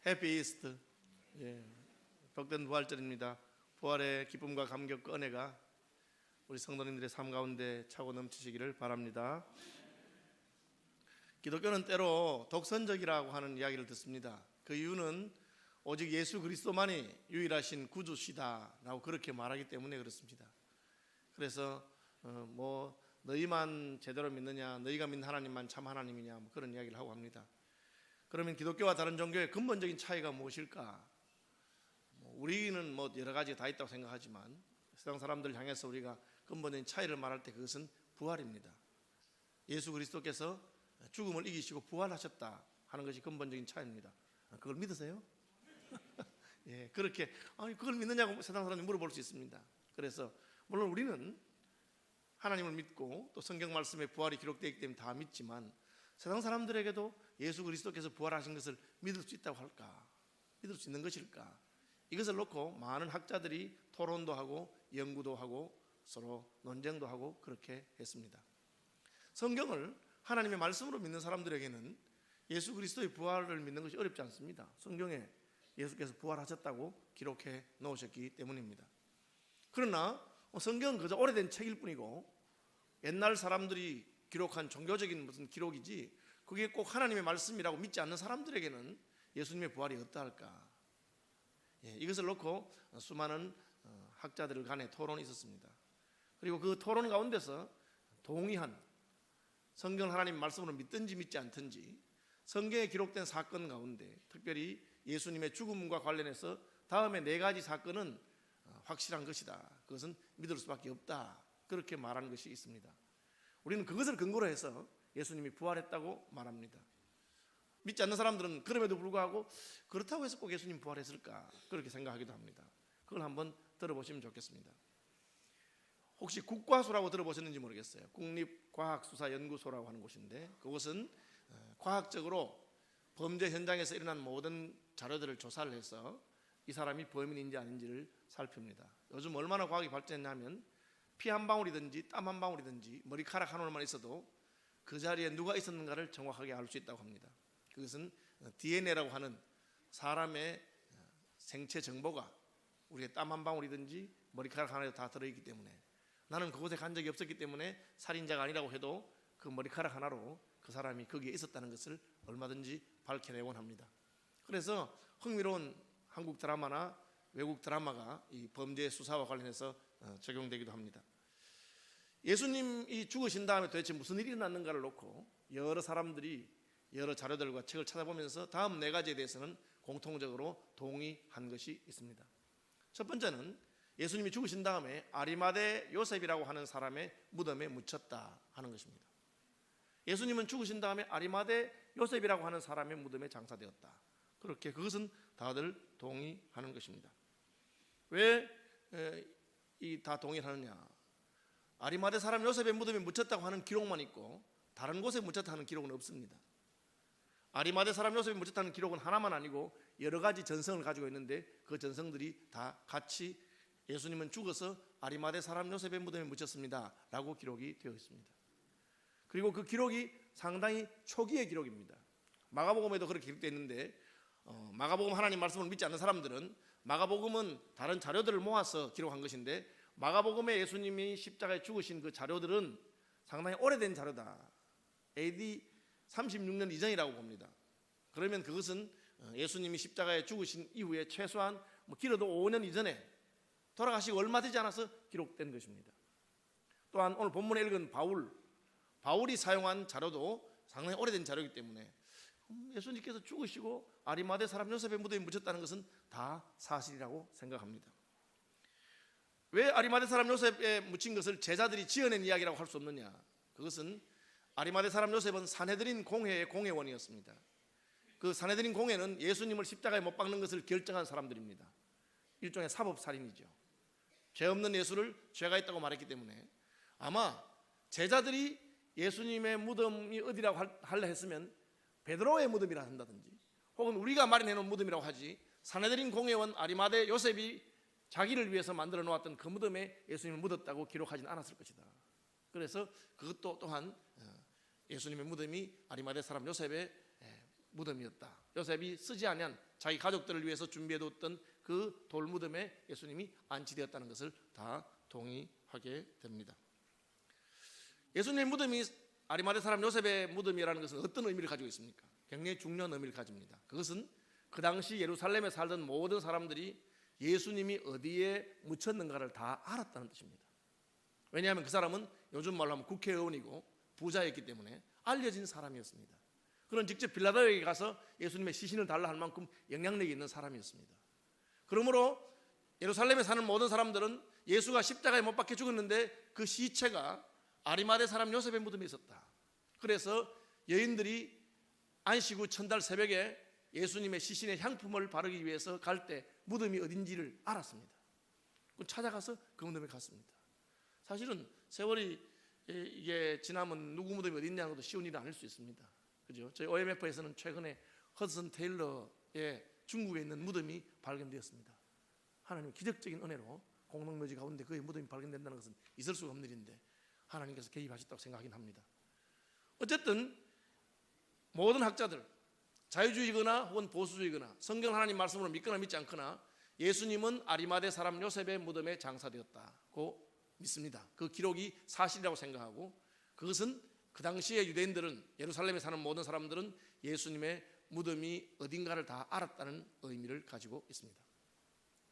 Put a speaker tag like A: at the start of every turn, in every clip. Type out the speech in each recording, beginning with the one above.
A: 해피 이스트. 예, 복된 부활절입니다. 부활의 기쁨과 감격과 은혜가 우리 성도님들의 삶 가운데 차고 넘치시기를 바랍니다. 기독교는 때로 독선적이라고 하는 이야기를 듣습니다. 그 이유는 오직 예수 그리스도만이 유일하신 구주시다라고 그렇게 말하기 때문에 그렇습니다. 그래서 뭐 너희만 제대로 믿느냐, 너희가 믿는 하나님만 참 하나님이냐, 뭐 그런 이야기를 하고 합니다. 그러면 기독교와 다른 종교의 근본적인 차이가 무엇일까? 우리는 뭐 여러 가지 다 있다고 생각하지만 세상 사람들을 향해서 우리가 근본적인 차이를 말할 때 그것은 부활입니다. 예수 그리스도께서 죽음을 이기시고 부활하셨다 하는 것이 근본적인 차이입니다. 그걸 믿으세요? 예, 그렇게 그걸 믿느냐고 세상 사람들이 물어볼 수 있습니다. 그래서 물론 우리는 하나님을 믿고 또 성경 말씀에 부활이 기록되어 있기 때문에 다 믿지만 세상 사람들에게도 예수 그리스도께서 부활하신 것을 믿을 수 있다고 할까? 믿을 수 있는 것일까? 이것을 놓고 많은 학자들이 토론도 하고 연구도 하고 서로 논쟁도 하고 그렇게 했습니다. 성경을 하나님의 말씀으로 믿는 사람들에게는 예수 그리스도의 부활을 믿는 것이 어렵지 않습니다. 성경에 예수께서 부활하셨다고 기록해 놓으셨기 때문입니다. 그러나 성경은 그저 오래된 책일 뿐이고 옛날 사람들이 기록한 종교적인 무슨 기록이지 그게 꼭 하나님의 말씀이라고 믿지 않는 사람들에게는 예수님의 부활이 어떠할까? 이것을 놓고 수많은 학자들 간의 토론이 있었습니다. 그리고 그 토론 가운데서 동의한, 성경 하나님 말씀으로 믿든지 믿지 않든지 성경에 기록된 사건 가운데 특별히 예수님의 죽음과 관련해서 다음에 4가지 사건은 확실한 것이다, 그것은 믿을 수밖에 없다, 그렇게 말하는 것이 있습니다. 우리는 그것을 근거로 해서 예수님이 부활했다고 말합니다. 믿지 않는 사람들은 그럼에도 불구하고 그렇다고 해서 꼭 예수님 부활했을까 그렇게 생각하기도 합니다. 그걸 한번 들어보시면 좋겠습니다. 혹시 국과수라고 들어보셨는지 모르겠어요. 국립과학수사연구소라고 하는 곳인데 그곳은 과학적으로 범죄 현장에서 일어난 모든 자료들을 조사를 해서 이 사람이 범인인지 아닌지를 살핍니다. 요즘 얼마나 과학이 발전했냐면 피 한 방울이든지 땀 한 방울이든지 머리카락 한 올만 있어도 그 자리에 누가 있었는가를 정확하게 알 수 있다고 합니다. 그것은 DNA라고 하는 사람의 생체 정보가 우리의 땀 한 방울이든지 머리카락 하나에 다 들어있기 때문에 나는 그곳에 간 적이 없었기 때문에 살인자가 아니라고 해도 그 머리카락 하나로 그 사람이 거기에 있었다는 것을 얼마든지 밝혀내곤 합니다. 그래서 흥미로운 한국 드라마나 외국 드라마가 이 범죄 수사와 관련해서 적용되기도 합니다. 예수님이 죽으신 다음에 도대체 무슨 일이 일어났는가를 놓고 여러 사람들이 여러 자료들과 책을 찾아보면서 다음 4가지에 대해서는 공통적으로 동의한 것이 있습니다. 첫 번째는 예수님이 죽으신 다음에 아리마대 요셉이라고 하는 사람의 무덤에 묻혔다 하는 것입니다. 예수님은 죽으신 다음에 아리마대 요셉이라고 하는 사람의 무덤에 장사되었다. 그렇게 그것은 다들 동의하는 것입니다. 왜 다 동의하느냐? 아리마대 사람 요셉의 무덤에 묻혔다고 하는 기록만 있고 다른 곳에 묻혔다 하는 기록은 없습니다. 아리마대 사람 요셉이 묻혔다는 기록은 하나만 아니고 여러 가지 전성을 가지고 있는데 그 전성들이 다 같이 예수님은 죽어서 아리마대 사람 요셉의 무덤에 묻혔습니다 라고 기록이 되어 있습니다. 그리고 그 기록이 상당히 초기의 기록입니다. 마가복음에도 그렇게 기록되어 있는데 마가복음 하나님 말씀을 믿지 않는 사람들은 마가복음은 다른 자료들을 모아서 기록한 것인데 마가복음에 예수님이 십자가에 죽으신 그 자료들은 상당히 오래된 자료다. AD 36년 이전이라고 봅니다. 그러면 그것은 예수님이 십자가에 죽으신 이후에 최소한 길어도 5년 이전에 돌아가시고 얼마 되지 않아서 기록된 것입니다. 또한 오늘 본문에 읽은 바울이 사용한 자료도 상당히 오래된 자료이기 때문에 예수님께서 죽으시고 아리마대 사람 요셉의 무덤에 묻혔다는 것은 다 사실이라고 생각합니다. 왜 아리마대 사람 요셉에 묻힌 것을 제자들이 지어낸 이야기라고 할 수 없느냐? 그것은 아리마대 사람 요셉은 산헤드린 공회의 공회원이었습니다. 그 산헤드린 공회는 예수님을 십자가에 못 박는 것을 결정한 사람들입니다. 일종의 사법살인이죠. 죄 없는 예수를 죄가 있다고 말했기 때문에 아마 제자들이 예수님의 무덤이 어디라고 하려 했으면 베드로의 무덤이라 한다든지 혹은 우리가 마련해 놓은 무덤이라고 하지 산헤드린 공회원 아리마대 요셉이 자기를 위해서 만들어 놓았던 그 무덤에 예수님을 묻었다고 기록하지는 않았을 것이다. 그래서 그것도 또한 예수님의 무덤이 아리마대 사람 요셉의 무덤이었다 요셉이 쓰지 아니한 자기 가족들을 위해서 준비해뒀던 그 돌무덤에 예수님이 안치되었다는 것을 다 동의하게 됩니다. 예수님의 무덤이 아리마대 사람 요셉의 무덤이라는 것은 어떤 의미를 가지고 있습니까? 굉장히 중요한 의미를 가집니다. 그것은 그 당시 예루살렘에 살던 모든 사람들이 예수님이 어디에 묻혔는가를 다 알았다는 뜻입니다. 왜냐하면 그 사람은 요즘 말로 하면 국회의원이고 부자였기 때문에 알려진 사람이었습니다. 그는 직접 빌라도에게 가서 예수님의 시신을 달라 할 만큼 영향력이 있는 사람이었습니다. 그러므로 예루살렘에 사는 모든 사람들은 예수가 십자가에 못 박혀 죽었는데 그 시체가 아리마대 사람 요셉의 무덤에 있었다. 그래서 여인들이 안식 후 첫날 새벽에 예수님의 시신에 향품을 바르기 위해서 갈 때 무덤이 어딘지를 알았습니다. 찾아가서 그 무덤에 갔습니다. 사실은 세월이 이게 지나면 누구 무덤이 어디 있냐는 것도 쉬운 일은 아닐 수 있습니다. 그죠? 저희 OMF에서는 최근에 허드슨 테일러의 중국에 있는 무덤이 발견되었습니다. 하나님의 기적적인 은혜로 공동묘지 가운데 그의 무덤이 발견된다는 것은 있을 수가 없는 일인데 하나님께서 개입하셨다고 생각하긴 합니다. 어쨌든 모든 학자들, 자유주의거나 혹은 보수주의거나 성경 하나님 말씀으로 믿거나 믿지 않거나 예수님은 아리마대 사람 요셉의 무덤에 장사되었다고 믿습니다. 그 기록이 사실이라고 생각하고 그것은 그 당시에 유대인들은 예루살렘에 사는 모든 사람들은 예수님의 무덤이 어딘가를 다 알았다는 의미를 가지고 있습니다.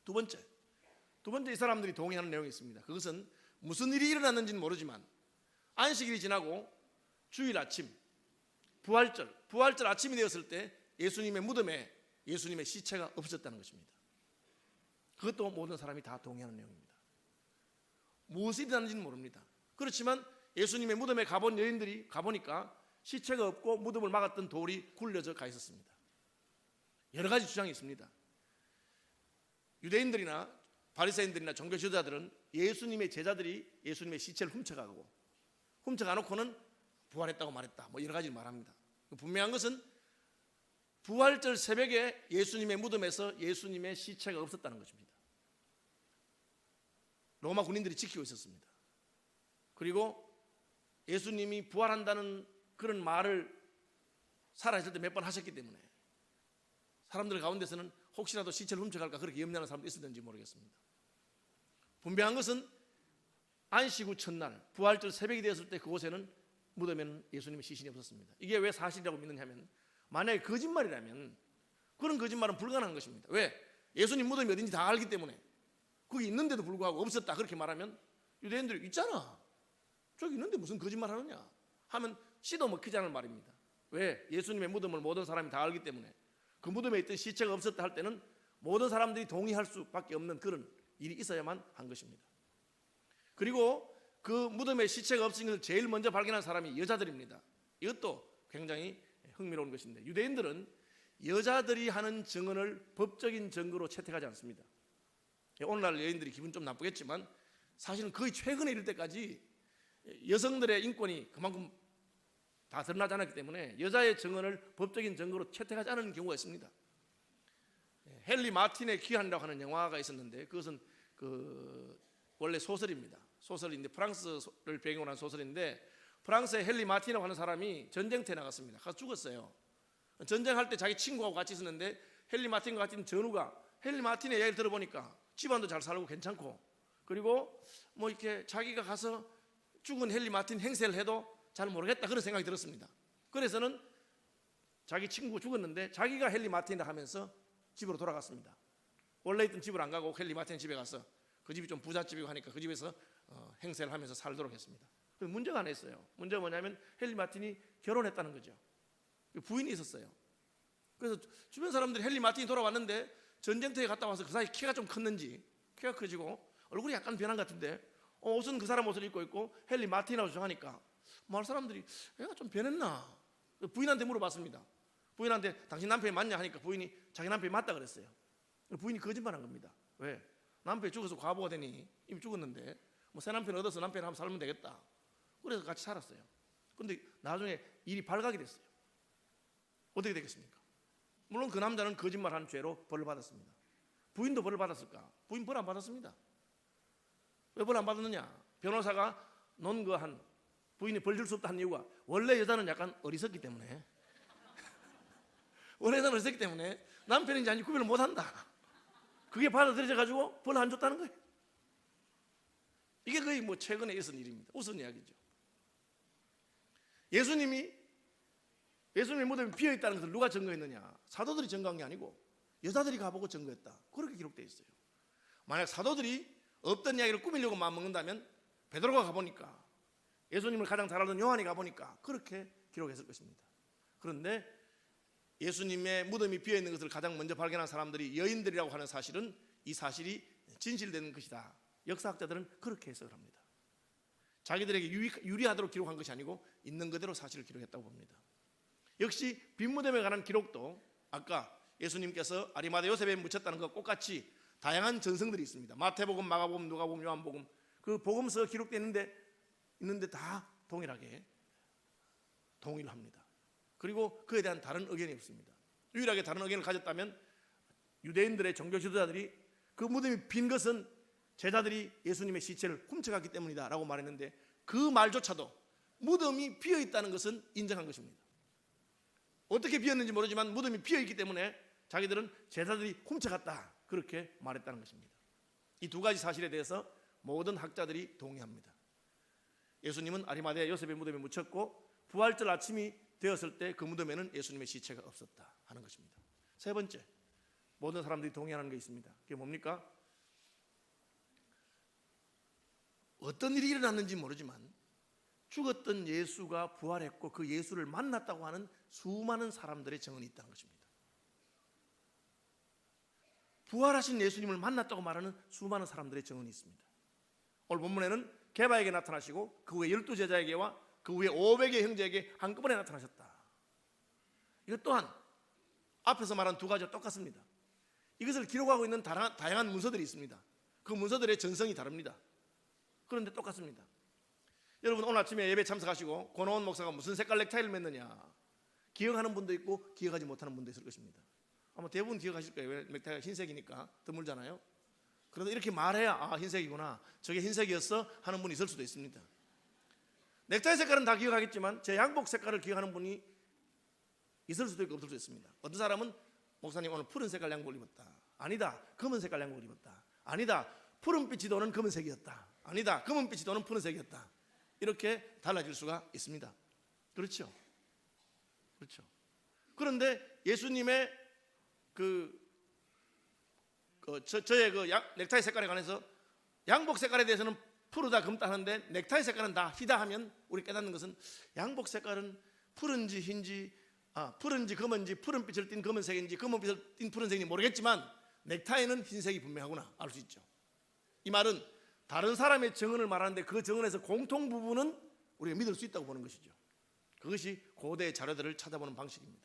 A: 두 번째 이 사람들이 동의하는 내용이 있습니다. 그것은 무슨 일이 일어났는지는 모르지만 안식일이 지나고 주일 아침 부활절 아침이 되었을 때 예수님의 무덤에 예수님의 시체가 없어졌다는 것입니다. 그것도 모든 사람이 다 동의하는 내용입니다. 무엇이 일어났는지는 모릅니다. 그렇지만 예수님의 무덤에 가본 여인들이 가보니까 시체가 없고 무덤을 막았던 돌이 굴려져 가 있었습니다. 여러 가지 주장이 있습니다. 유대인들이나 바리새인들이나 종교 지도자들은 예수님의 제자들이 예수님의 시체를 훔쳐가놓고는 부활했다고 말했다. 뭐 여러 가지를 말합니다. 분명한 것은 부활절 새벽에 예수님의 무덤에서 예수님의 시체가 없었다는 것입니다. 로마 군인들이 지키고 있었습니다. 그리고 예수님이 부활한다는 그런 말을 살아있을 때 몇 번 하셨기 때문에 사람들 가운데서는 혹시라도 시체를 훔쳐갈까 그렇게 염려하는 사람도 있었는지 모르겠습니다. 분명한 것은 안식 후 첫날 부활절 새벽이 되었을 때 그곳에는 무덤에는 예수님의 시신이 없었습니다. 이게 왜 사실이라고 믿느냐면 만약에 거짓말이라면 그런 거짓말은 불가능한 것입니다. 왜? 예수님 무덤이 어딘지 다 알기 때문에 거기 있는데도 불구하고 없었다 그렇게 말하면 유대인들이 있잖아 저기 있는데 무슨 거짓말 하느냐 하면 씨도 먹히지 않을 말입니다. 왜? 예수님의 무덤을 모든 사람이 다 알기 때문에 그 무덤에 있던 시체가 없었다 할 때는 모든 사람들이 동의할 수밖에 없는 그런 일이 있어야만 한 것입니다. 그리고 그 무덤에 시체가 없으신 것을 제일 먼저 발견한 사람이 여자들입니다. 이것도 굉장히 흥미로운 것인데 유대인들은 여자들이 하는 증언을 법적인 증거로 채택하지 않습니다. 오늘날 여인들이 기분 좀 나쁘겠지만 사실은 거의 최근에 이를 때까지 여성들의 인권이 그만큼 다 드러나지 않았기 때문에 여자의 증언을 법적인 증거로 채택하지 않은 경우가 있습니다. 헨리 마틴의 귀환이라고 하는 영화가 있었는데 그것은 원래 소설입니다. 소설인데 프랑스를 배경으로 한 소설인데 프랑스의 헨리 마틴이라고 하는 사람이 전쟁터에 나갔습니다. 가서 죽었어요. 전쟁할 때 자기 친구하고 같이 있었는데 헨리 마틴과 같이 있는 전우가 헨리 마틴의 이야기를 들어보니까 집안도 잘 살고 괜찮고 그리고 뭐 이렇게 자기가 가서 죽은 헨리 마틴 행세를 해도 잘 모르겠다 그런 생각이 들었습니다. 그래서는 자기 친구가 죽었는데 자기가 헨리 마틴이라 하면서 집으로 돌아갔습니다. 원래 있던 집을 안 가고 헨리 마틴 집에 가서 그 집이 좀 부잣집이고 하니까 그 집에서 행세를 하면서 살도록 했습니다. 그래서 문제가 하나 있어요. 문제가 뭐냐면 헨리 마틴이 결혼했다는 거죠. 부인이 있었어요. 그래서 주변 사람들이 헨리 마틴이 돌아왔는데 전쟁터에 갔다 와서 그 사이 키가 좀 컸는지 키가 커지고 얼굴이 약간 변한 것 같은데 옷은 그 사람 옷을 입고 있고 헨리 마틴이라고 주장하니까 마을 사람들이 얘가 좀 변했나 부인한테 물어봤습니다. 부인한테 당신 남편이 맞냐 하니까 부인이 자기 남편이 맞다 그랬어요. 부인이 거짓말한 겁니다. 왜? 남편이 죽어서 과부가 되니 이미 죽었는데 뭐 새 남편 얻어서 남편을 한번 살면 되겠다. 그래서 같이 살았어요. 그런데 나중에 일이 발각이 됐어요. 어떻게 되겠습니까? 물론 그 남자는 거짓말한 죄로 벌을 받았습니다. 부인도 벌을 받았을까? 부인 벌 안 받았습니다. 왜 벌 안 받았느냐? 변호사가 논거한 부인이 벌 줄 수 없다 한 이유가 원래 여자는 약간 어리석기 때문에 오래전 어렸기 때문에 남편인지 아닌지 구별을 못한다. 그게 받아들여져 가지고 벌 안 줬다는 거예요. 이게 거의 뭐 최근에 있은 일입니다. 웃은 이야기죠. 예수님의 무덤이 비어있다는 것을 누가 증거했느냐? 사도들이 증거한 게 아니고 여자들이 가보고 증거했다. 그렇게 기록되어 있어요. 만약 사도들이 없던 이야기를 꾸미려고 마음먹는다면 베드로가 가보니까, 예수님을 가장 잘 알던 요한이 가보니까 그렇게 기록했을 것입니다. 그런데 예수님의 무덤이 비어있는 것을 가장 먼저 발견한 사람들이 여인들이라고 하는 사실은 이 사실이 진실되는 것이다. 역사학자들은 그렇게 해석을 합니다. 자기들에게 유리하도록 기록한 것이 아니고 있는 그대로 사실을 기록했다고 봅니다. 역시 빈무덤에 관한 기록도 아까 예수님께서 아리마대 요셉에 묻혔다는 것과 똑같이 다양한 전승들이 있습니다. 마태복음, 마가복음, 누가복음, 요한복음, 그 복음서가 기록되어 있는데 다 동일하게 동일합니다. 그리고 그에 대한 다른 의견이 없습니다. 유일하게 다른 의견을 가졌다면 유대인들의 종교 지도자들이 그 무덤이 빈 것은 제자들이 예수님의 시체를 훔쳐갔기 때문이다 라고 말했는데, 그 말조차도 무덤이 비어있다는 것은 인정한 것입니다. 어떻게 비었는지 모르지만 무덤이 비어있기 때문에 자기들은 제자들이 훔쳐갔다 그렇게 말했다는 것입니다. 이 두 가지 사실에 대해서 모든 학자들이 동의합니다. 예수님은 아리마대 요셉의 무덤에 묻혔고 부활절 아침이 되었을 때 그 무덤에는 예수님의 시체가 없었다 하는 것입니다. 세 번째, 모든 사람들이 동의하는 게 있습니다. 그게 뭡니까? 어떤 일이 일어났는지 모르지만 죽었던 예수가 부활했고 그 예수를 만났다고 하는 수많은 사람들의 증언이 있다는 것입니다. 부활하신 예수님을 만났다고 말하는 수많은 사람들의 증언이 있습니다. 오늘 본문에는 게바에게 나타나시고 그 후에 12제자에게와 그 후에 500의 형제에게 한꺼번에 나타나셨다. 이것 또한 앞에서 말한 두 가지와 똑같습니다. 이것을 기록하고 있는 다양한 문서들이 있습니다. 그 문서들의 전성이 다릅니다. 그런데 똑같습니다. 여러분, 오늘 아침에 예배 참석하시고 권호원 목사가 무슨 색깔 넥타이를 맸느냐 기억하는 분도 있고 기억하지 못하는 분도 있을 것입니다. 아마 대부분 기억하실 거예요. 왜? 넥타이가 흰색이니까 드물잖아요. 그런데 이렇게 말해야 아, 흰색이구나, 저게 흰색이었어 하는 분이 있을 수도 있습니다. 넥타이 색깔은 다 기억하겠지만 제 양복 색깔을 기억하는 분이 있을 수도 있고 없을 수도 있습니다. 어떤 사람은 목사님 오늘 푸른 색깔 양복을 입었다. 아니다, 검은 색깔 양복을 입었다. 아니다, 푸른빛이 도는 검은색이었다. 아니다, 검은빛이 도는 푸른색이었다. 이렇게 달라질 수가 있습니다. 그렇죠? 그렇죠. 그런데 예수님의 저의 넥타이 색깔에 관해서 양복 색깔에 대해서는 푸르다 검다 하는데 넥타이 색깔은 다 희다 하면 우리 깨닫는 것은 양복 색깔은 푸른지 흰지, 푸른지 검은지, 푸른빛을 띤 검은색인지 검은빛을 띤 푸른색인지 모르겠지만 넥타이는 흰색이 분명하구나 알 수 있죠. 이 말은 다른 사람의 증언을 말하는데 그 증언에서 공통 부분은 우리가 믿을 수 있다고 보는 것이죠. 그것이 고대의 자료들을 찾아보는 방식입니다.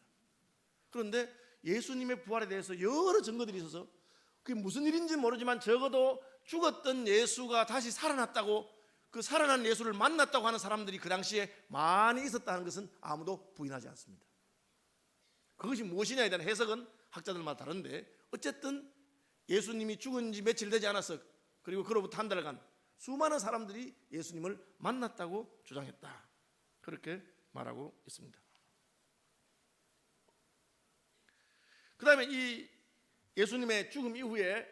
A: 그런데 예수님의 부활에 대해서 여러 증거들이 있어서 그게 무슨 일인지 모르지만 적어도 죽었던 예수가 다시 살아났다고, 그 살아난 예수를 만났다고 하는 사람들이 그 당시에 많이 있었다는 것은 아무도 부인하지 않습니다. 그것이 무엇이냐에 대한 해석은 학자들마다 다른데 어쨌든 예수님이 죽은 지 며칠 되지 않았어. 그리고 그로부터 한 달간 수많은 사람들이 예수님을 만났다고 주장했다. 그렇게 말하고 있습니다. 그 다음에 이 예수님의 죽음 이후에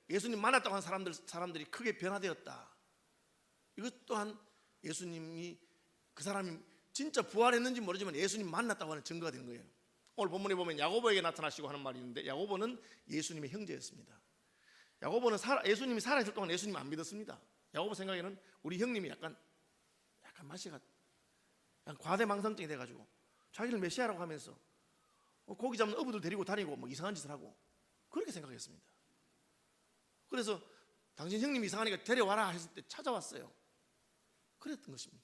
A: 예수님 만났다고 하는 사람들이 크게 변화되었다. 이것 또한 예수님이 그 사람이 진짜 부활했는지 모르지만 예수님 만났다고 하는 증거가 되는 거예요. 오늘 본문에 보면 야고보에게 나타나시고 하는 말이 있는데 야고보는 예수님의 형제였습니다. 야고보는 예수님이 살아있을 동안 예수님 안 믿었습니다. 야고보 생각에는 우리 형님이 약간 맛이 약간 과대망상증이 돼가지고 자기를 메시아라고 하면서 고기 잡는 어부들 데리고 다니고 뭐 이상한 짓을 하고 그렇게 생각했습니다. 그래서 당신 형님이 이상하니까 데려와라 했을 때 찾아왔어요. 그랬던 것입니다.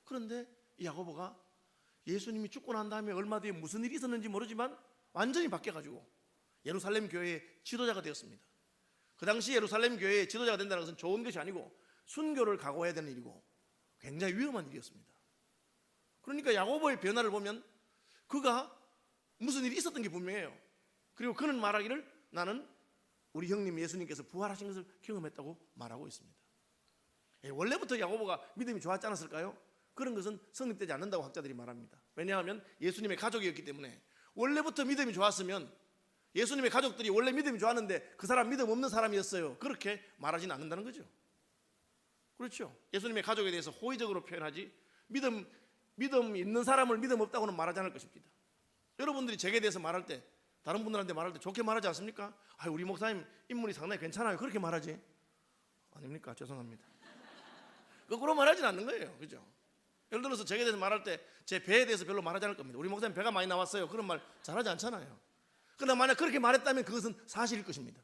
A: 그런데 이 야고보가 예수님이 죽고 난 다음에 얼마 뒤에 무슨 일이 있었는지 모르지만 완전히 바뀌어가지고 예루살렘 교회의 지도자가 되었습니다. 그 당시 예루살렘 교회의 지도자가 된다는 것은 좋은 것이 아니고 순교를 각오해야 되는 일이고 굉장히 위험한 일이었습니다. 그러니까 야고보의 변화를 보면 그가 무슨 일이 있었던 게 분명해요. 그리고 그는 말하기를 나는 우리 형님 예수님께서 부활하신 것을 경험했다고 말하고 있습니다. 원래부터 야고보가 믿음이 좋았지 않았을까요? 그런 것은 성립되지 않는다고 학자들이 말합니다. 왜냐하면 예수님의 가족이었기 때문에 원래부터 믿음이 좋았으면 예수님의 가족들이 원래 믿음이 좋았는데 그 사람 믿음 없는 사람이었어요, 그렇게 말하지는 않는다는 거죠. 그렇죠. 예수님의 가족에 대해서 호의적으로 표현하지 믿음 있는 사람을 믿음 없다고는 말하지 않을 것입니다. 여러분들이 제게 대해서 말할 때, 다른 분들한테 말할 때 좋게 말하지 않습니까? 우리 목사님 인물이 상당히 괜찮아요, 그렇게 말하지. 아닙니까? 죄송합니다. 거꾸로 말하지는 않는 거예요. 그죠? 예를 들어서 제게 대해서 말할 때 제 배에 대해서 별로 말하지 않을 겁니다. 우리 목사님 배가 많이 나왔어요, 그런 말 잘하지 않잖아요. 그러나 만약 그렇게 말했다면 그것은 사실일 것입니다.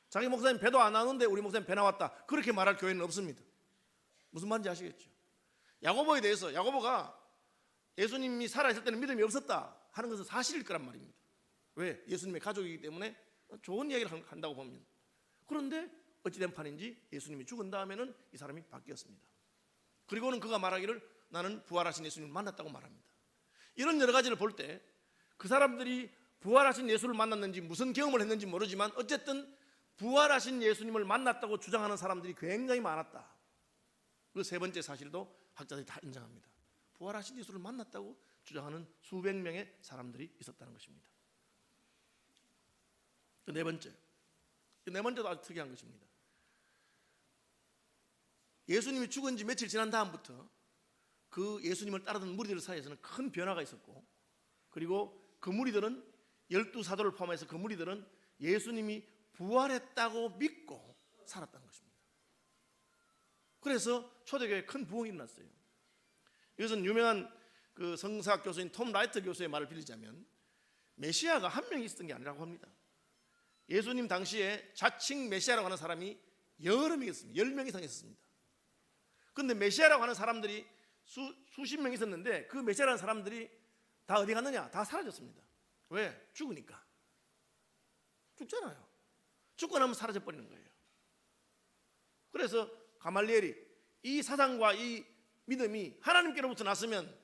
A: 자기 목사님 배도 안 나오는데 우리 목사님 배 나왔다, 그렇게 말할 교회는 없습니다. 무슨 말인지 아시겠죠? 야고보에 대해서, 야고보가 예수님이 살아있을 때는 믿음이 없었다 하는 것은 사실일 거란 말입니다. 왜? 예수님의 가족이기 때문에 좋은 이야기를 한다고 보면. 그런데 어찌된 판인지 예수님이 죽은 다음에는 이 사람이 바뀌었습니다. 그리고는 그가 말하기를 나는 부활하신 예수님을 만났다고 말합니다. 이런 여러 가지를 볼 때 그 사람들이 부활하신 예수를 만났는지 무슨 경험을 했는지 모르지만 어쨌든 부활하신 예수님을 만났다고 주장하는 사람들이 굉장히 많았다. 그 세 번째 사실도 학자들이 다 인정합니다. 부활하신 예수를 만났다고 주장하는 수백 명의 사람들이 있었다는 것입니다. 그 네 번째도 아주 특이한 것입니다. 예수님이 죽은 지 며칠 지난 다음부터 그 예수님을 따르던 무리들 사이에서는 큰 변화가 있었고, 그리고 그 무리들은 12사도를 포함해서 그 무리들은 예수님이 부활했다고 믿고 살았다는 것입니다. 그래서 초대교회에 큰 부흥이 일어났어요. 이것은 유명한 그 성사학 교수인 톰 라이트 교수의 말을 빌리자면 메시아가 한 명이 있었던 게 아니라고 합니다. 예수님 당시에 자칭 메시아라고 하는 사람이 여러 명이 있었습니다. 10명 이상 있었습니다. 그런데 메시아라고 하는 사람들이 수십 명 있었는데 그 메시아라는 사람들이 다 어디 갔느냐? 다 사라졌습니다. 왜? 죽으니까. 죽잖아요. 죽고 나면 사라져버리는 거예요. 그래서 가말리엘이 이 사상과 이 믿음이 하나님께로부터 났으면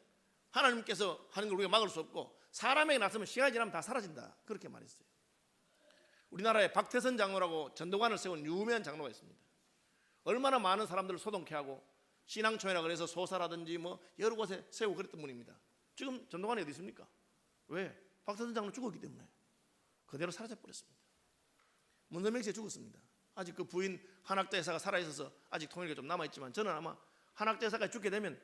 A: 하나님께서 하는 걸 우리가 막을 수 없고, 사람에게 났으면 시간이 지나면 다 사라진다, 그렇게 말했어요. 우리나라에 박태선 장로라고 전도관을 세운 유명한 장로가 있습니다. 얼마나 많은 사람들을 소동케 하고 신앙초회라 그래서 소사라든지 뭐 여러 곳에 세우고 그랬던 분입니다. 지금 전도관이 어디 있습니까? 왜? 박태선 장로 죽었기 때문에 그대로 사라져버렸습니다. 문선명씨에 죽었습니다. 아직 그 부인 한학자 여사가 살아있어서 아직 통일가 좀 남아있지만 저는 아마 한학자 여사가 죽게 되면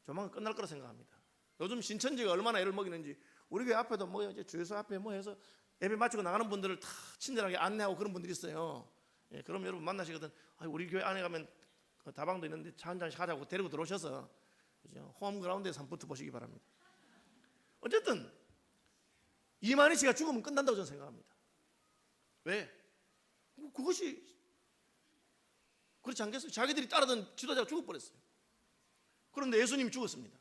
A: 조만간 끝날 거라 생각합니다. 요즘 신천지가 얼마나 애를 먹이는지, 우리 교회 앞에도 뭐 이제 주유소 앞에 뭐 해서 예배 마치고 나가는 분들을 다 친절하게 안내하고 그런 분들이 있어요. 예, 그럼 여러분 만나시거든. 우리 교회 안에 가면 다방도 있는데 차 한 잔씩 하자고 데리고 들어오셔서 홈그라운드에서 한번 붙어보시기 바랍니다. 어쨌든 이만희 씨가 죽으면 끝난다고 저는 생각합니다. 왜? 그것이 그렇지 않겠어요? 자기들이 따르던 지도자가 죽어버렸어요. 그런데 예수님이 죽었습니다.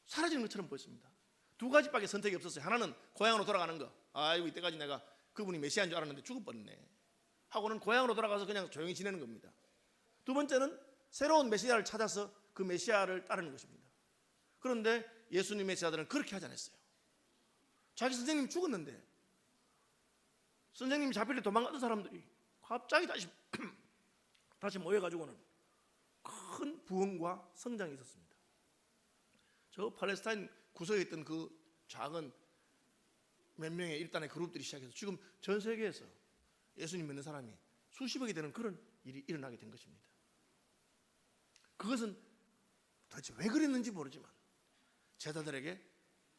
A: 사라지는 것처럼 보였습니다. 두 가지밖에 선택이 없었어요. 하나는 고향으로 돌아가는 거. 아이고 이때까지 내가 그분이 메시아인 줄 알았는데 죽어버렸네 하고는 고향으로 돌아가서 그냥 조용히 지내는 겁니다. 두 번째는 새로운 메시아를 찾아서 그 메시아를 따르는 것입니다. 그런데 예수님의 제자들은 그렇게 하지 않았어요. 자기 선생님이 죽었는데 선생님이 잡힐 때 도망가던 사람들이 갑자기 다시 모여가지고는 큰 부흥과 성장이 있었습니다. 저 팔레스타인 구석에 있던 그 작은 몇 명의 일단의 그룹들이 시작해서 지금 전 세계에서 예수님 믿는 사람이 수십억이 되는 그런 일이 일어나게 된 것입니다. 그것은 도대체 왜 그랬는지 모르지만 제자들에게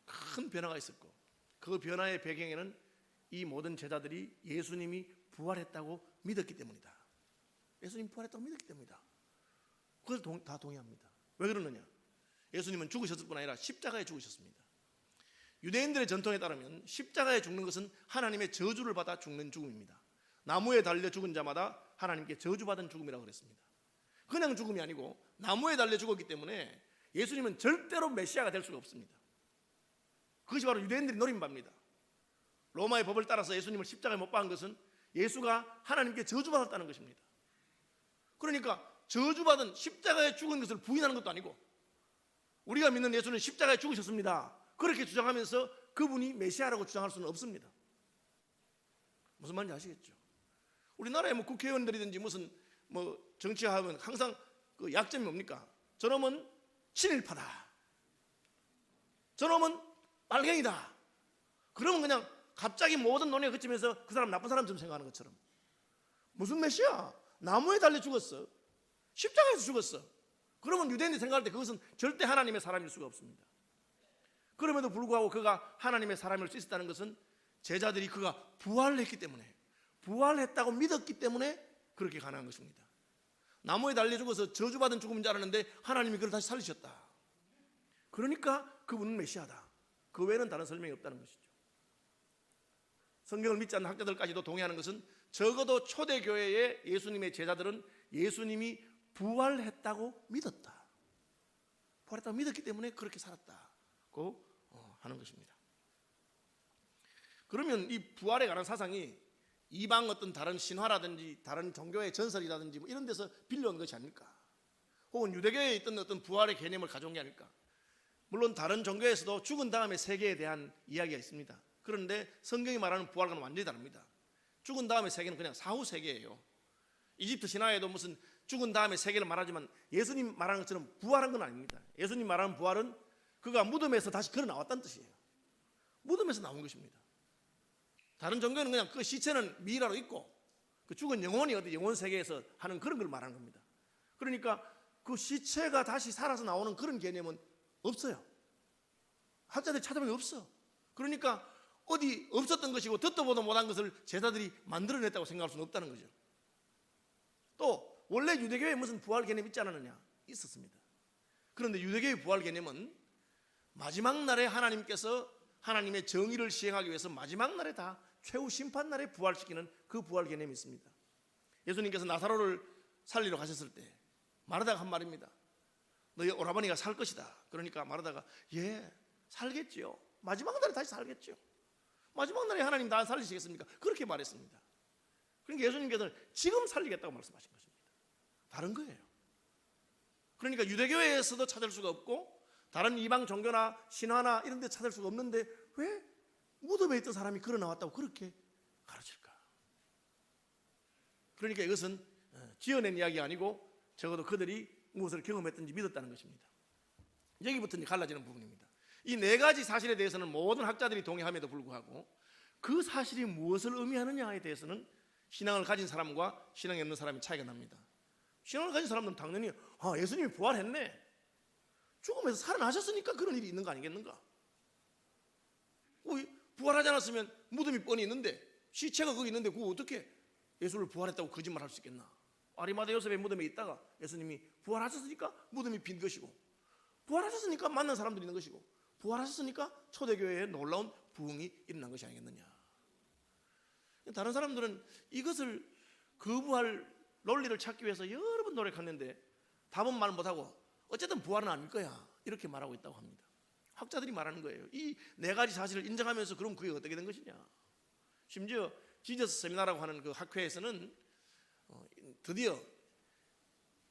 A: 큰 변화가 있었고, 그 변화의 배경에는 이 모든 제자들이 예수님이 부활했다고 믿었기 때문이다. 예수님이 부활했다고 믿었기 때문이다. 그걸 다 동의합니다. 왜 그러느냐? 예수님은 죽으셨을 뿐 아니라 십자가에 죽으셨습니다. 유대인들의 전통에 따르면 십자가에 죽는 것은 하나님의 저주를 받아 죽는 죽음입니다. 나무에 달려 죽은 자마다 하나님께 저주받은 죽음이라고 그랬습니다. 그냥 죽음이 아니고 나무에 달려 죽었기 때문에 예수님은 절대로 메시아가 될 수가 없습니다. 그것이 바로 유대인들이 노린 바입니다. 로마의 법을 따라서 예수님을 십자가에 못 박은 것은 예수가 하나님께 저주받았다는 것입니다. 그러니까 저주받은 십자가에 죽은 것을 부인하는 것도 아니고, 우리가 믿는 예수는 십자가에 죽으셨습니다 그렇게 주장하면서 그분이 메시아라고 주장할 수는 없습니다. 무슨 말인지 아시겠죠? 우리나라의 뭐 국회의원들이든지 무슨 뭐 정치하면 항상 그 약점이 뭡니까? 저놈은 친일파다, 저놈은 알갱이다. 그러면 그냥 갑자기 모든 논의가 그치면서 그 사람 나쁜 사람처럼 생각하는 것처럼. 무슨 메시아? 나무에 달려 죽었어. 십자가에서 죽었어. 그러면 유대인이 생각할 때 그것은 절대 하나님의 사람일 수가 없습니다. 그럼에도 불구하고 그가 하나님의 사람일 수 있었다는 것은 제자들이 그가 부활했기 때문에, 부활했다고 믿었기 때문에 그렇게 가능한 것입니다. 나무에 달려 죽어서 저주받은 죽음인 줄 알았는데 하나님이 그를 다시 살리셨다. 그러니까 그분은 메시아다. 그 외에는 다른 설명이 없다는 것이죠. 성경을 믿지 않는 학자들까지도 동의하는 것은 적어도 초대교회의 예수님의 제자들은 예수님이 부활했다고 믿었다. 부활했다고 믿었기 때문에 그렇게 살았다고 하는 것입니다. 그러면 이 부활에 관한 사상이 이방 어떤 다른 신화라든지 다른 종교의 전설이라든지 뭐 이런 데서 빌려온 것이 아닐까? 혹은 유대교에 있던 어떤 부활의 개념을 가져온 게 아닐까? 물론 다른 종교에서도 죽은 다음의 세계에 대한 이야기가 있습니다. 그런데 성경이 말하는 부활과는 완전히 다릅니다. 죽은 다음의 세계는 그냥 사후 세계예요. 이집트 신화에도 무슨 죽은 다음의 세계를 말하지만 예수님 말하는 것처럼 부활한 건 아닙니다. 예수님 말하는 부활은 그가 무덤에서 다시 걸어 나왔다는 뜻이에요. 무덤에서 나온 것입니다. 다른 종교는 그냥 그 시체는 미라로 있고 그 죽은 영혼이 어디 영혼 세계에서 하는 그런 걸 말하는 겁니다. 그러니까 그 시체가 다시 살아서 나오는 그런 개념은 없어요. 학자들이 찾아보면 없어. 그러니까 어디 없었던 것이고 듣도 보도 못한 것을 제자들이 만들어냈다고 생각할 수는 없다는 거죠. 또 원래 유대교에 무슨 부활 개념이 있지 않았느냐? 있었습니다. 그런데 유대교의 부활 개념은 마지막 날에 하나님께서 하나님의 정의를 시행하기 위해서 마지막 날에 다 최후 심판 날에 부활시키는 그 부활 개념이 있습니다. 예수님께서 나사로를 살리러 가셨을 때 마르다가 한 말입니다. 너희 오라버니가 살 것이다. 그러니까 마르다가 예 살겠지요. 마지막 날에 다시 살겠지요. 마지막 날에 하나님 다 살리시겠습니까? 그렇게 말했습니다. 그러니까 예수님께서는 지금 살리겠다고 말씀하신 것입니다. 다른 거예요. 그러니까 유대교회에서도 찾을 수가 없고 다른 이방 종교나 신화나 이런 데 찾을 수가 없는데 왜 무덤에 있던 사람이 걸어 나왔다고 그렇게 가르칠까? 그러니까 이것은 지어낸 이야기가 아니고 적어도 그들이 무엇을 경험했든지 믿었다는 것입니다. 여기부터 이제 갈라지는 부분입니다. 이 네 가지 사실에 대해서는 모든 학자들이 동의함에도 불구하고 그 사실이 무엇을 의미하느냐에 대해서는 신앙을 가진 사람과 신앙이 없는 사람이 차이가 납니다. 신앙을 가진 사람들은 당연히 예수님이 부활했네, 죽음에서 살아나셨으니까 그런 일이 있는 거 아니겠는가? 부활하지 않았으면 무덤이 뻔히 있는데 시체가 거기 있는데 그거 어떻게 예수를 부활했다고 거짓말할 수 있겠나? 아리마다 요셉의 무덤에 있다가 예수님이 부활하셨으니까 무덤이 빈 것이고, 부활하셨으니까 만난 사람들이 있는 것이고, 부활하셨으니까 초대교회에 놀라운 부흥이 일어난 것이 아니겠느냐? 다른 사람들은 이것을 거부할 논리를 찾기 위해서 여러 번 노력했는데 답은 말 못하고 어쨌든 부활은 아닐 거야 이렇게 말하고 있다고 합니다. 학자들이 말하는 거예요. 이 네 가지 사실을 인정하면서 그럼 그게 어떻게 된 것이냐? 심지어 지저스 세미나라고 하는 그 학회에서는 드디어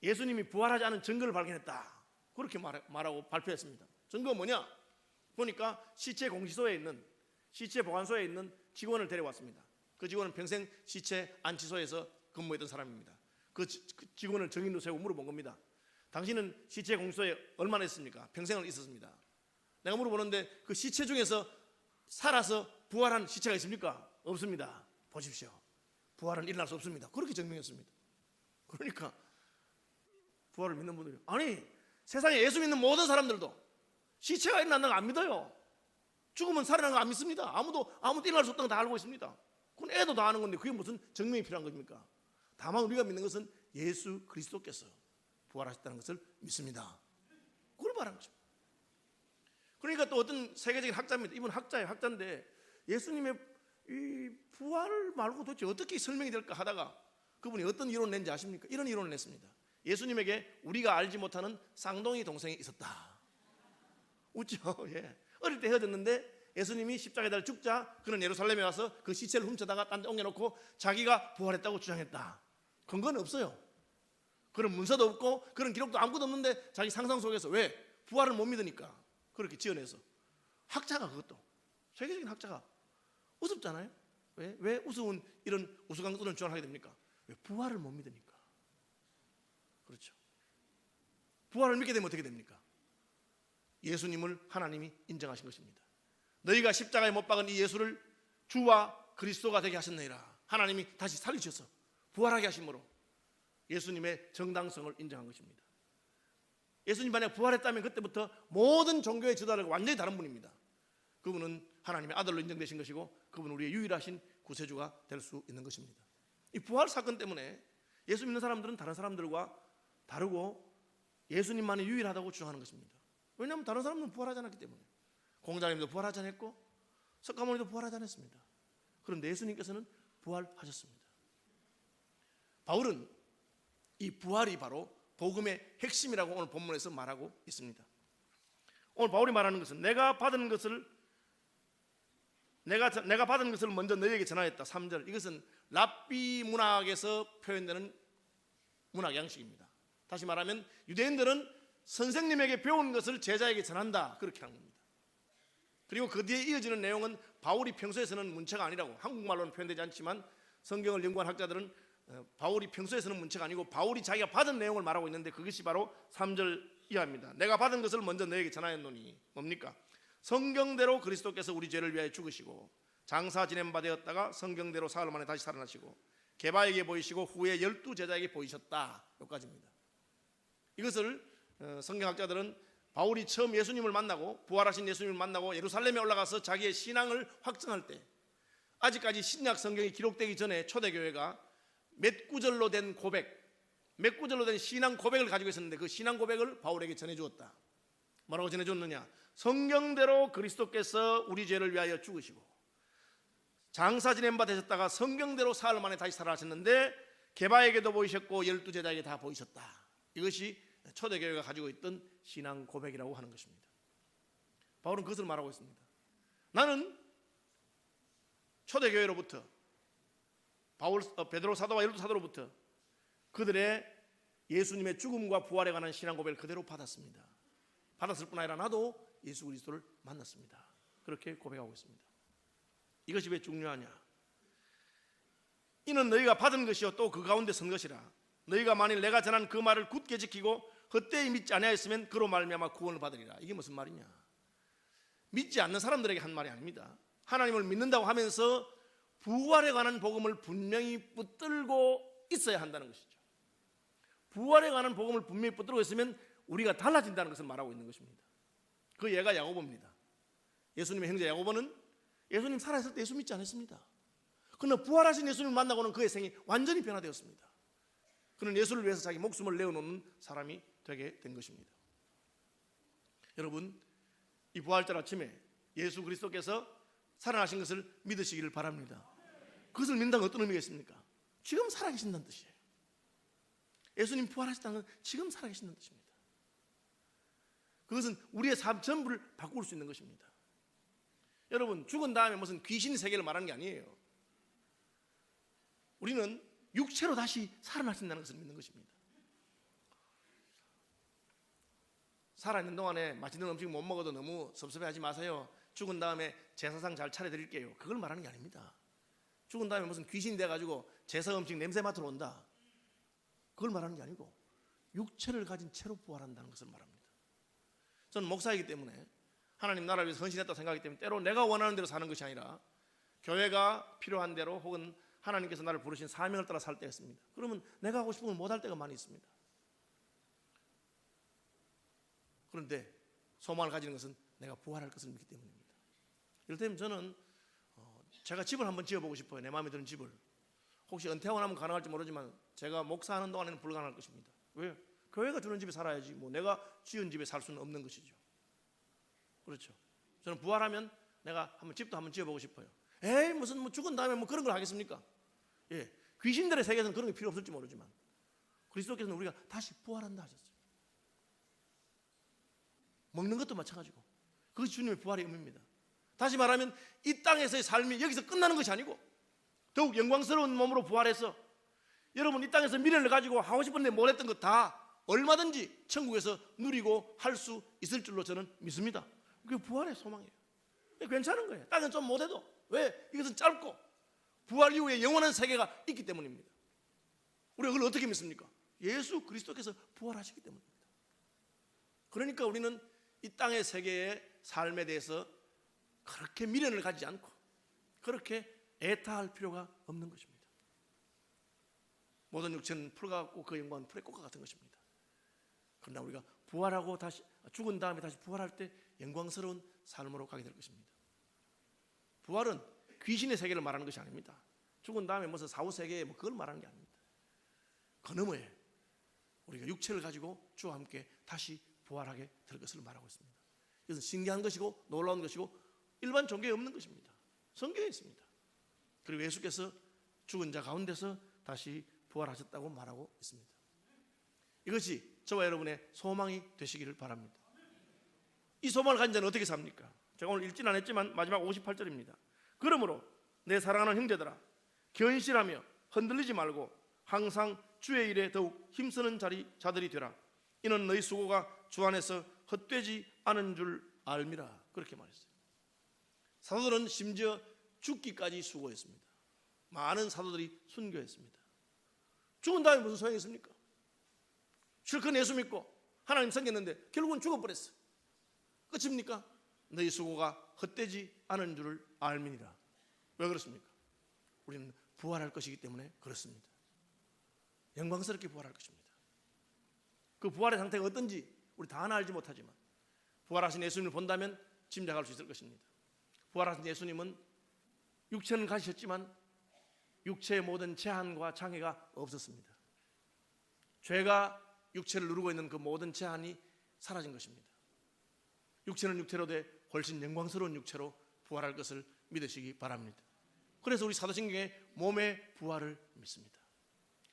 A: 예수님이 부활하지 않은 증거를 발견했다 그렇게 말하고 발표했습니다. 증거가 뭐냐? 보니까 시체 공시소에 있는, 시체 보관소에 있는 직원을 데려왔습니다. 그 직원은 평생 시체 안치소에서 근무했던 사람입니다. 그 직원을 정인으로 세우고 물어본 겁니다. 당신은 시체 공시소에 얼마나 있습니까? 평생을 있었습니다. 내가 물어보는데 그 시체 중에서 살아서 부활한 시체가 있습니까? 없습니다. 보십시오. 부활은 일어날 수 없습니다. 그렇게 증명했습니다. 그러니까 부활을 믿는 분들이 아니 세상에 예수 믿는 모든 사람들도 시체가 일어난다는 거 안 믿어요. 죽으면 살아나는 거 안 믿습니다. 아무도 일어날 수 없다는 거 다 알고 있습니다. 그건 애도 다 아는 건데 그게 무슨 증명이 필요한 겁니까? 다만 우리가 믿는 것은 예수 그리스도께서 부활하셨다는 것을 믿습니다. 그걸 말하는 거죠. 그러니까 또 어떤 세계적인 학자입니다. 이분 학자예요. 학자인데 예수님의 이 부활 말고 도대체 어떻게 설명이 될까 하다가 그분이 어떤 이론을 낸지 아십니까? 이런 이론을 냈습니다. 예수님에게 우리가 알지 못하는 쌍둥이 동생이 있었다. 웃죠? 예. 어릴 때 헤어졌는데 예수님이 십자가에 달려 죽자 그는 예루살렘에 와서 그 시체를 훔쳐다가 딴 데 옮겨놓고 자기가 부활했다고 주장했다. 근거는 없어요. 그런 문서도 없고 그런 기록도 아무것도 없는데 자기 상상 속에서 왜? 부활을 못 믿으니까 그렇게 지어내서. 학자가 그것도 세계적인 학자가 우습잖아요. 왜 우스운 이런 우스꽝스러운 주장을 하게 됩니까? 왜? 부활을 못 믿으니까. 그렇죠. 부활을 믿게 되면 어떻게 됩니까? 예수님을 하나님이 인정하신 것입니다. 너희가 십자가에 못 박은 이 예수를 주와 그리스도가 되게 하셨느니라. 하나님이 다시 살리셔서 부활하게 하심으로 예수님의 정당성을 인정한 것입니다. 예수님 만약 부활했다면 그때부터 모든 종교의 지도자들과 완전히 다른 분입니다. 그분은 하나님의 아들로 인정되신 것이고 그분은 우리의 유일하신 구세주가 될 수 있는 것입니다. 이 부활 사건 때문에 예수 믿는 사람들은 다른 사람들과 다르고 예수님만이 유일하다고 주장하는 것입니다. 왜냐하면 다른 사람들은 부활하지 않았기 때문에. 공자님도 부활하지 않았고 석가모니도 부활하지 않았습니다. 그런데 예수님께서는 부활하셨습니다. 바울은 이 부활이 바로 복음의 핵심이라고 오늘 본문에서 말하고 있습니다. 오늘 바울이 말하는 것은 내가 받은 것을 먼저 너희에게 전하였다. 3절. 이것은 랍비 문학에서 표현되는 문학 양식입니다. 다시 말하면 유대인들은 선생님에게 배운 것을 제자에게 전한다, 그렇게 하는 겁니다. 그리고 그 뒤에 이어지는 내용은 바울이 평소에 쓰는 문체가 아니라고, 한국말로는 표현되지 않지만 성경을 연구한 학자들은 바울이 평소에 쓰는 문체가 아니고 바울이 자기가 받은 내용을 말하고 있는데 그것이 바로 3절 이하입니다. 내가 받은 것을 먼저 너에게 전하였노니 뭡니까? 성경대로 그리스도께서 우리 죄를 위하여 죽으시고 장사 지낸 바 되었다가 성경대로 사흘 만에 다시 살아나시고 게바에게 보이시고 후에 12제자에게 보이셨다. 여기까지입니다. 이것을 성경학자들은 바울이 처음 예수님을 만나고 부활하신 예수님을 만나고 예루살렘에 올라가서 자기의 신앙을 확증할 때, 아직까지 신약 성경이 기록되기 전에 초대교회가 몇 구절로 된 신앙 고백을 가지고 있었는데 그 신앙 고백을 바울에게 전해주었다. 뭐라고 전해줬느냐? 성경대로 그리스도께서 우리 죄를 위하여 죽으시고 장사 지낸 바 되셨다가 성경대로 사흘 만에 다시 살아나셨는데 게바에게도 보이셨고 12제자에게 다 보이셨다. 이것이 초대교회가 가지고 있던 신앙 고백이라고 하는 것입니다. 바울은 그것을 말하고 있습니다. 나는 초대교회로부터 베드로 사도와 열두 사도로부터 그들의 예수님의 죽음과 부활에 관한 신앙 고백을 그대로 받았습니다. 받았을 뿐 아니라 나도 예수 그리스도를 만났습니다. 그렇게 고백하고 있습니다. 이것이 왜 중요하냐? 이는 너희가 받은 것이요 또 그 가운데 선 것이라. 너희가 만일 내가 전한 그 말을 굳게 지키고 헛되이 믿지 아니하였으면 그로 말미암아 구원을 받으리라. 이게 무슨 말이냐? 믿지 않는 사람들에게 한 말이 아닙니다. 하나님을 믿는다고 하면서 부활에 관한 복음을 분명히 붙들고 있어야 한다는 것이죠. 부활에 관한 복음을 분명히 붙들고 있으면 우리가 달라진다는 것을 말하고 있는 것입니다. 그 예가 야고보입니다. 예수님의 형제 야고보는 예수님 살아있을 때 예수 믿지 않았습니다. 그러나 부활하신 예수님을 만나고는 그의 생이 완전히 변화되었습니다. 그는 예수를 위해서 자기 목숨을 내어놓는 사람이 되게 된 것입니다. 여러분, 이 부활절 아침에 예수 그리스도께서 살아나신 것을 믿으시기를 바랍니다. 그것을 믿는다는 어떤 의미가 있습니까? 지금 살아계신다는 뜻이에요. 예수님 부활하셨다는 건 지금 살아계신다는 뜻입니다. 그것은 우리의 삶 전부를 바꿀 수 있는 것입니다. 여러분, 죽은 다음에 무슨 귀신 세계를 말하는 게 아니에요. 우리는 육체로 다시 살아나신다는 것을 믿는 것입니다. 살아있는 동안에 맛있는 음식 못 먹어도 너무 섭섭해하지 마세요. 죽은 다음에 제사상 잘 차려드릴게요. 그걸 말하는 게 아닙니다. 죽은 다음에 무슨 귀신이 돼가지고 제사 음식 냄새 맡으러 온다. 그걸 말하는 게 아니고 육체를 가진 채로 부활한다는 것을 말합니다. 저는 목사이기 때문에 하나님 나라를 위해서 헌신했다고 생각하기 때문에 때로 내가 원하는 대로 사는 것이 아니라 교회가 필요한 대로 혹은 하나님께서 나를 부르신 사명을 따라 살 때가 있습니다. 그러면 내가 하고 싶은 걸 못할 때가 많이 있습니다. 그런데 소망을 가지는 것은 내가 부활할 것을 믿기 때문입니다. 이를테면 저는 제가 집을 한번 지어보고 싶어요. 내 마음에 드는 집을. 혹시 은퇴하고 나면 가능할지 모르지만 제가 목사하는 동안에는 불가능할 것입니다. 왜요? 교회가 주는 집에 살아야지 뭐 내가 지은 집에 살 수는 없는 것이죠. 그렇죠. 저는 부활하면 내가 집도 한번 지어보고 싶어요. 에이 무슨 뭐 죽은 다음에 뭐 그런 걸 하겠습니까? 예, 귀신들의 세계에서는 그런 게 필요 없을지 모르지만 그리스도께서는 우리가 다시 부활한다 하셨어요. 먹는 것도 마찬가지고 그것이 주님의 부활의 의미입니다. 다시 말하면 이 땅에서의 삶이 여기서 끝나는 것이 아니고 더욱 영광스러운 몸으로 부활해서 여러분 이 땅에서 미래를 가지고 하고 싶은데 뭘 했던 것 다 얼마든지 천국에서 누리고 할 수 있을 줄로 저는 믿습니다. 그게 부활의 소망이에요. 괜찮은 거예요. 땅은 좀 못해도. 왜? 이것은 짧고 부활 이후에 영원한 세계가 있기 때문입니다. 우리가 그걸 어떻게 믿습니까? 예수 그리스도께서 부활하시기 때문입니다. 그러니까 우리는 이 땅의 세계의 삶에 대해서 그렇게 미련을 가지지 않고 그렇게 애타할 필요가 없는 것입니다. 모든 육체는 풀과 같고 그 영광은 풀의 꽃과 같은 것입니다. 그러나 우리가 부활하고 다시 죽은 다음에 다시 부활할 때 영광스러운 삶으로 가게 될 것입니다. 부활은 귀신의 세계를 말하는 것이 아닙니다. 죽은 다음에 무슨 사후 세계 그걸 말하는 게 아닙니다. 그 너머에 우리가 육체를 가지고 주와 함께 다시 부활하게 될 것을 말하고 있습니다. 이것은 신기한 것이고 놀라운 것이고 일반 종교에 없는 것입니다. 성경에 있습니다. 그리고 예수께서 죽은 자 가운데서 다시 부활하셨다고 말하고 있습니다. 이것이 저와 여러분의 소망이 되시기를 바랍니다. 이 소망을 가진 자는 어떻게 삽니까? 제가 오늘 읽지는 않았지만 마지막 58절입니다. 그러므로 내 사랑하는 형제들아 견실하며 흔들리지 말고 항상 주의 일에 더욱 힘쓰는 자들이 되라. 이는 너희 수고가 주 안에서 헛되지 않은 줄 알미라. 그렇게 말했어요. 사도들은 심지어 죽기까지 수고했습니다. 많은 사도들이 순교했습니다. 죽은 다음에 무슨 소용이 있습니까? 실컷 예수 믿고 하나님 섬겼는데 결국은 죽어버렸어요. 끝입니까? 너희 수고가 헛되지 않은 줄을 알미니라. 왜 그렇습니까? 우리는 부활할 것이기 때문에 그렇습니다. 영광스럽게 부활할 것입니다. 그 부활의 상태가 어떤지 우리 다 하나 알지 못하지만 부활하신 예수님을 본다면 짐작할 수 있을 것입니다. 부활하신 예수님은 육체는 가지셨지만 육체의 모든 제한과 장애가 없었습니다. 죄가 육체를 누르고 있는 그 모든 제한이 사라진 것입니다. 육체는 육체로 돼 훨씬 영광스러운 육체로 부활할 것을 믿으시기 바랍니다. 그래서 우리 사도신경에 몸의 부활을 믿습니다.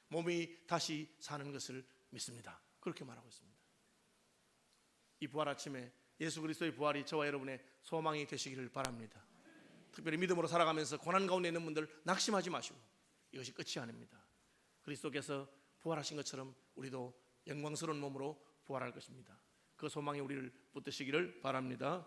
A: 몸이 다시 사는 것을 믿습니다. 그렇게 말하고 있습니다. 이 부활 아침에 예수 그리스도의 부활이 저와 여러분의 소망이 되시기를 바랍니다. 특별히 믿음으로 살아가면서 고난 가운데 있는 분들 낙심하지 마시고 이것이 끝이 아닙니다. 그리스도께서 부활하신 것처럼 우리도 영광스러운 몸으로 부활할 것입니다. 그 소망이 우리를 붙드시기를 바랍니다.